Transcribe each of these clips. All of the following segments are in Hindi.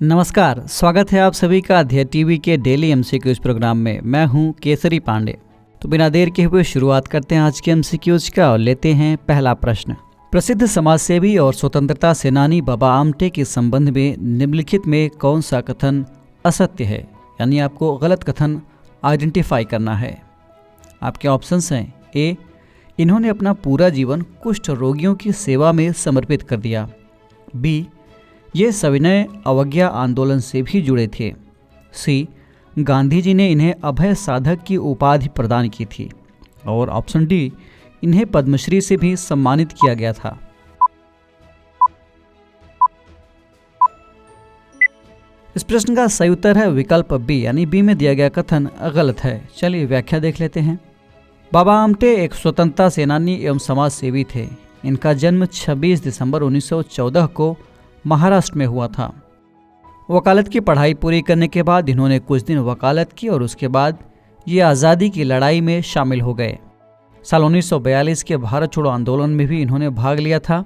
नमस्कार, स्वागत है आप सभी का अध्यय टीवी के डेली एमसीक्यूज प्रोग्राम में। मैं हूं केसरी पांडे। तो बिना देर के हुए शुरुआत करते हैं आज के एमसीक्यूज का और लेते हैं पहला प्रश्न। प्रसिद्ध समाजसेवी और स्वतंत्रता सेनानी बाबा आमटे के संबंध में निम्नलिखित में कौन सा कथन असत्य है, यानी आपको गलत कथन आइडेंटिफाई करना है। आपके ऑप्शंस हैं: ए, इन्होंने अपना पूरा जीवन कुष्ठ रोगियों की सेवा में समर्पित कर दिया। बी, ये सविनय अवज्ञा आंदोलन से भी जुड़े थे। सी, गांधी जी ने इन्हें अभय साधक की उपाधि प्रदान की थी। और ऑप्शन डी, इन्हें पद्मश्री से भी सम्मानित किया गया था। इस प्रश्न का सही उत्तर है विकल्प बी, यानी बी में दिया गया कथन गलत है। चलिए व्याख्या देख लेते हैं। बाबा आमटे एक स्वतंत्रता सेनानी एवं समाज सेवी थे। इनका जन्म 26 दिसंबर 1914 को महाराष्ट्र में हुआ था। वकालत की पढ़ाई पूरी करने के बाद इन्होंने कुछ दिन वकालत की और उसके बाद ये आज़ादी की लड़ाई में शामिल हो गए। साल 1942 के भारत छोड़ो आंदोलन में भी इन्होंने भाग लिया था।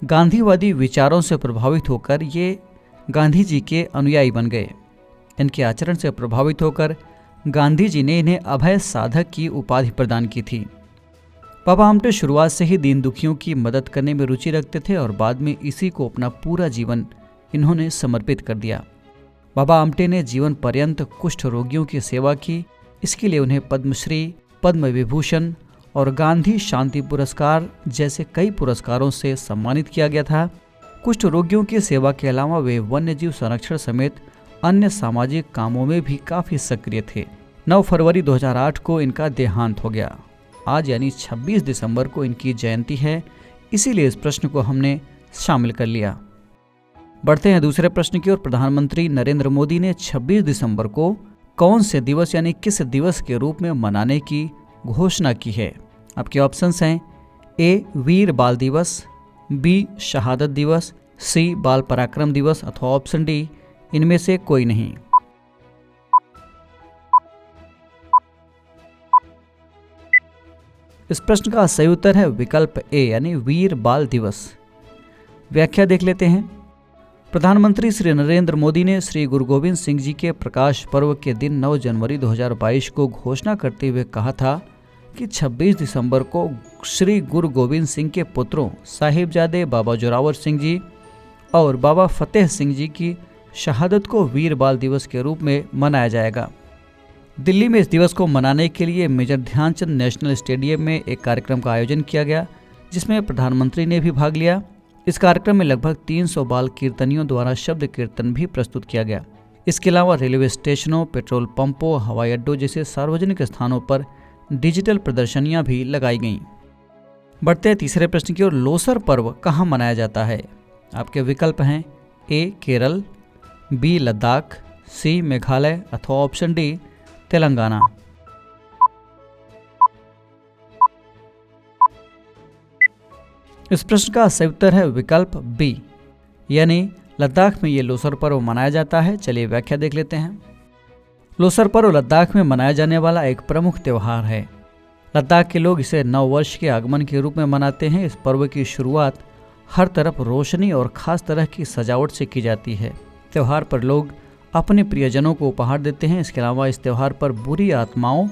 गांधीवादी विचारों से प्रभावित होकर ये गांधी जी के अनुयायी बन गए। इनके आचरण से प्रभावित होकर गांधी जी ने इन्हें अभय साधक की उपाधि प्रदान की थी। बाबा आमटे शुरुआत से ही दीन दुखियों की मदद करने में रुचि रखते थे और बाद में इसी को अपना पूरा जीवन इन्होंने समर्पित कर दिया। बाबा आमटे ने जीवन पर्यंत कुष्ठ रोगियों की सेवा की। इसके लिए उन्हें पद्मश्री, पद्म विभूषण और गांधी शांति पुरस्कार जैसे कई पुरस्कारों से सम्मानित किया गया था। कुष्ठ रोगियों की सेवा के अलावा वे वन्यजीव संरक्षण समेत अन्य सामाजिक कामों में भी काफ़ी सक्रिय थे। 9 फरवरी 2008 को इनका देहांत हो गया। आज यानी 26 दिसंबर को इनकी जयंती है, इसीलिए इस प्रश्न को हमने शामिल कर लिया। बढ़ते हैं दूसरे प्रश्न की ओर। प्रधानमंत्री नरेंद्र मोदी ने 26 दिसंबर को कौन से दिवस यानी किस दिवस के रूप में मनाने की घोषणा की है? आपके ऑप्शंस हैं: ए, वीर बाल दिवस, बी, शहादत दिवस, सी, बाल पराक्रम दिवस अथवा ऑप्शन डी, इनमें से कोई नहीं। इस प्रश्न का सही उत्तर है विकल्प ए, यानी वीर बाल दिवस। व्याख्या देख लेते हैं। प्रधानमंत्री श्री नरेंद्र मोदी ने श्री गुरु गोविंद सिंह जी के प्रकाश पर्व के दिन 9 जनवरी 2022 को घोषणा करते हुए कहा था कि 26 दिसंबर को श्री गुरु गोविंद सिंह के पुत्रों साहिबजादे बाबा जोरावर सिंह जी और बाबा फतेह सिंह जी की शहादत को वीर बाल दिवस के रूप में मनाया जाएगा। दिल्ली में इस दिवस को मनाने के लिए मेजर ध्यानचंद नेशनल स्टेडियम में एक कार्यक्रम का आयोजन किया गया, जिसमें प्रधानमंत्री ने भी भाग लिया। इस कार्यक्रम में लगभग 300 बाल कीर्तनियों द्वारा शब्द कीर्तन भी प्रस्तुत किया गया। इसके अलावा रेलवे स्टेशनों, पेट्रोल पंपों, हवाई अड्डों जैसे सार्वजनिक स्थानों पर डिजिटल प्रदर्शनियां भी लगाई गईं। बढ़ते हैं तीसरे प्रश्न की ओर। लोसर पर्व कहाँ मनाया जाता है? आपके विकल्प हैं: ए, केरल, बी, लद्दाख, सी, मेघालय अथवा ऑप्शन डी, तेलंगाना। इस प्रश्न का सही उत्तर है विकल्प बी, यानी लद्दाख में ये लोसर पर्व मनाया जाता है। चलिए व्याख्या देख लेते हैं। लोसर पर्व लद्दाख में मनाया जाने वाला एक प्रमुख त्यौहार है। लद्दाख के लोग इसे नव वर्ष के आगमन के रूप में मनाते हैं। इस पर्व की शुरुआत हर तरफ रोशनी और खास तरह की सजावट से की जाती है। त्यौहार पर लोग अपने प्रियजनों को उपहार देते हैं। इसके अलावा इस त्यौहार पर बुरी आत्माओं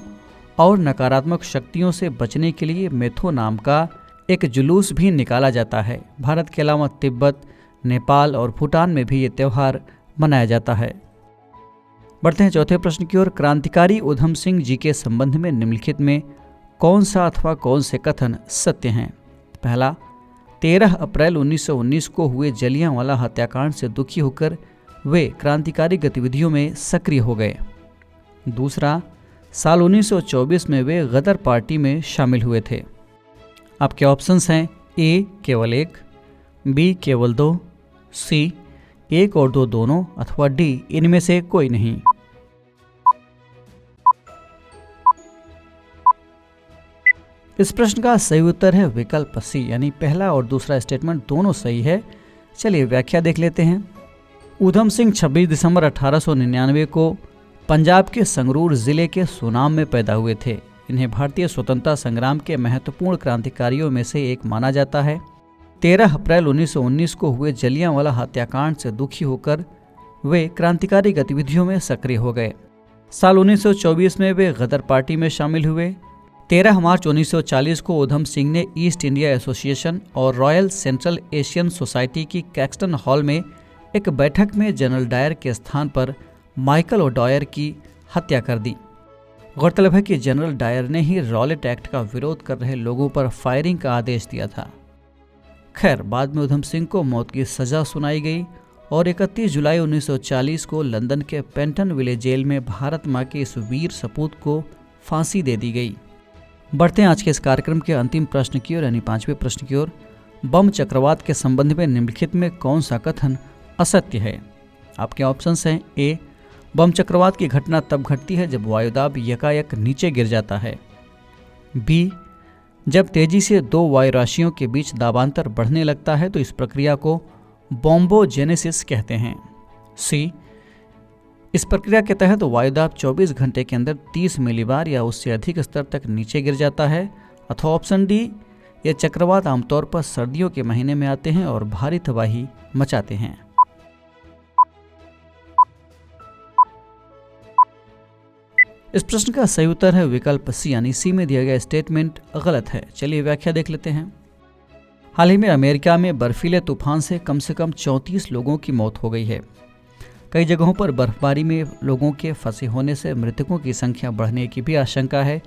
और नकारात्मक शक्तियों से बचने के लिए मेथो नाम का एक जुलूस भी निकाला जाता है। भारत के अलावा तिब्बत, नेपाल और भूटान में भी ये त्यौहार मनाया जाता है। बढ़ते हैं चौथे प्रश्न की ओर। क्रांतिकारी उधम सिंह जी के संबंध में निम्नलिखित में कौन सा अथवा कौन से कथन सत्य हैं? पहला, 13 अप्रैल 1919 को हुए जलियांवाला हत्याकांड से दुखी होकर वे क्रांतिकारी गतिविधियों में सक्रिय हो गए। दूसरा, साल 1924 में वे गदर पार्टी में शामिल हुए थे। आपके ऑप्शंस हैं: ए, केवल 1, बी, केवल 2, सी, 1 और 2 दोनों अथवा डी, इनमें से कोई नहीं। इस प्रश्न का सही उत्तर है विकल्प सी, यानी पहला और दूसरा स्टेटमेंट दोनों सही है। चलिए व्याख्या देख लेते हैं। उधम सिंह 26 दिसंबर 1899 को पंजाब के संगरूर जिले के सुनाम में पैदा हुए थे। इन्हें भारतीय स्वतंत्रता संग्राम के महत्वपूर्ण क्रांतिकारियों में से एक माना जाता है। 13 अप्रैल 1919 को हुए जलियांवाला हत्याकांड से दुखी होकर वे क्रांतिकारी गतिविधियों में सक्रिय हो गए। साल 1924 में वे गदर पार्टी में शामिल हुए। 13 मार्च 1940 को उधम सिंह ने ईस्ट इंडिया एसोसिएशन और रॉयल सेंट्रल एशियन सोसाइटी की कैक्सटन हॉल में एक बैठक में जनरल डायर के स्थान पर माइकल ओडॉयर की हत्या कर दी। गौरतलब है कि जनरल डायर ने ही रॉलेट एक्ट का विरोध कर रहे लोगों पर फायरिंग का आदेश दिया था। खैर, बाद में उधम सिंह को मौत की सजा सुनाई गई और 31 जुलाई 1940 को लंदन के पेंटन विले जेल में भारत मां के इस वीर सपूत को फांसी दे दी गई। बढ़ते हैं आज के इस कार्यक्रम के अंतिम प्रश्न की ओर, यानी 5वें प्रश्न की ओर। बम चक्रवात के संबंध में निम्नलिखित में कौन सा कथन असत्य है? आपके ऑप्शंस हैं। ए, बम चक्रवात की घटना तब घटती है जब वायुदाब यकायक नीचे गिर जाता है। बी, जब तेजी से दो वायु राशियों के बीच दाबांतर बढ़ने लगता है तो इस प्रक्रिया को बॉम्बोजेनेसिस कहते हैं। सी, इस प्रक्रिया के तहत वायुदाब 24 घंटे के अंदर 30 मिलीबार या उससे अधिक स्तर तक नीचे गिर जाता है। अथवा ऑप्शन डी, ये चक्रवात आमतौर पर सर्दियों के महीने में आते हैं और भारी तबाही मचाते हैं। इस प्रश्न का सही उत्तर है विकल्प सी, यानी सी में दिया गया स्टेटमेंट गलत है। चलिए व्याख्या देख लेते हैं। हाल ही में अमेरिका में बर्फीले तूफान से कम 34 लोगों की मौत हो गई है। कई जगहों पर बर्फबारी में लोगों के फंसे होने से मृतकों की संख्या बढ़ने की भी आशंका है।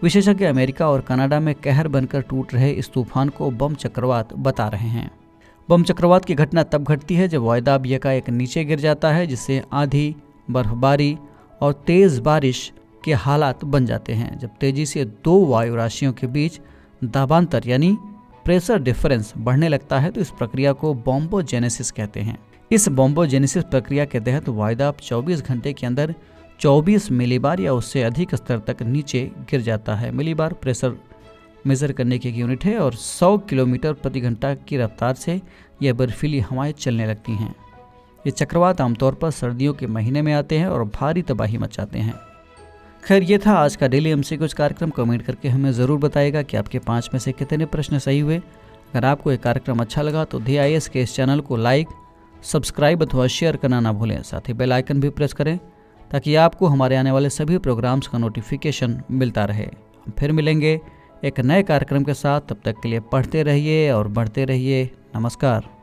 विशेषज्ञ अमेरिका और कनाडा में कहर बनकर टूट रहे इस तूफान को बम चक्रवात बता रहे हैं। बम चक्रवात की घटना तब घटती है जब वायुदाब यकायक नीचे गिर जाता है, जिससे आंधी, बर्फबारी और तेज बारिश के हालात बन जाते हैं। जब तेजी से दो वायु राशियों के बीच दाबांतर यानी प्रेशर डिफरेंस बढ़ने लगता है तो इस प्रक्रिया को बॉम्बोजेनेसिस कहते हैं। इस बॉम्बोजेनेसिस प्रक्रिया के तहत वायुदाब 24 घंटे के अंदर 24 मिलीबार या उससे अधिक स्तर तक नीचे गिर जाता है। मिलीबार प्रेशर मेजर करने की एक यूनिट है और 100 किलोमीटर प्रति घंटा की रफ्तार से यह बर्फीली हवाएं चलने लगती हैं। ये चक्रवात आमतौर पर सर्दियों के महीने में आते हैं और भारी तबाही मचाते हैं। खैर, ये था आज का डेली एमसीक्यूज कार्यक्रम। कमेंट करके हमें ज़रूर बताइएगा कि आपके 5 में से कितने प्रश्न सही हुए। अगर आपको ये कार्यक्रम अच्छा लगा तो DIS के इस चैनल को लाइक, सब्सक्राइब अथवा शेयर करना ना भूलें। साथ ही बेल आइकन भी प्रेस करें ताकि आपको हमारे आने वाले सभी प्रोग्राम्स का नोटिफिकेशन मिलता रहे। हम फिर मिलेंगे एक नए कार्यक्रम के साथ। तब तक के लिए पढ़ते रहिए और बढ़ते रहिए। नमस्कार।